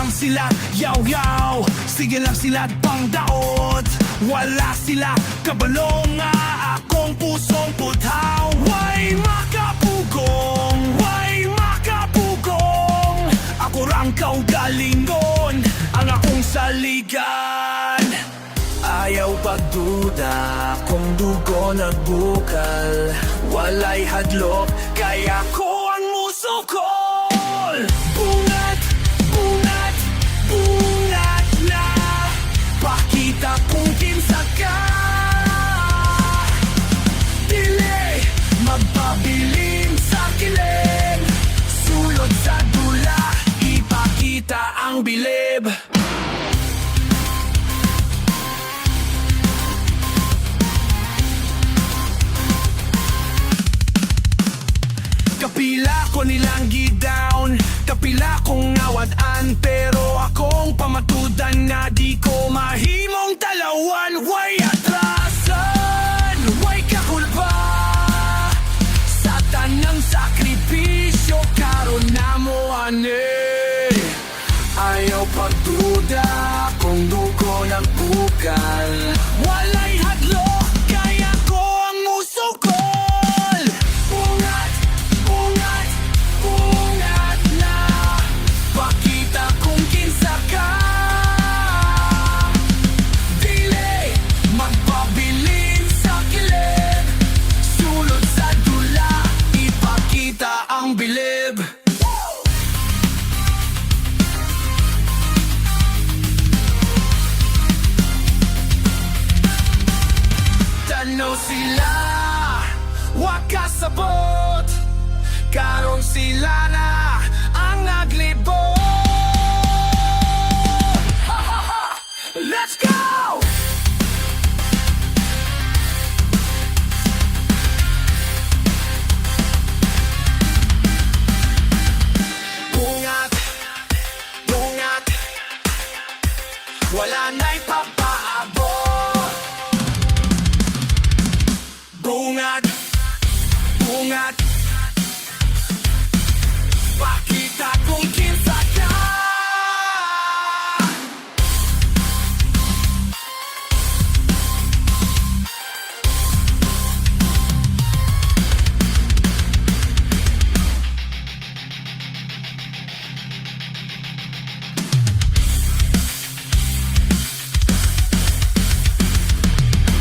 lang sila, yaw-yaw. Sige lang sila pang daot. Wala sila kabalong nga akong pusong puthaw. Way makapugong, way makapugong. Ako rang kaugalingon, ang akong saligan. Ayaw pagduda kung dugo nagbukal. Walay hadlok, kaya ko ang musukol. Bungat, bungat, bungat na. Pakita kung kinsa ka. Dili, magpabilin sa kilig. Sulod sa dula, ipakita ang bilib. Kapila ko nilang gidown, kapila kong ngawadan. Pero akong pamatudan na di ko mahimong talawan. Way atrasan, way kakulpa. Sa tanang sakripisyo, karon na mo ani. Ayaw pagduda kung dugo ng bukal. Walay hadlok, kaya ko ang musukol. Ang bilib.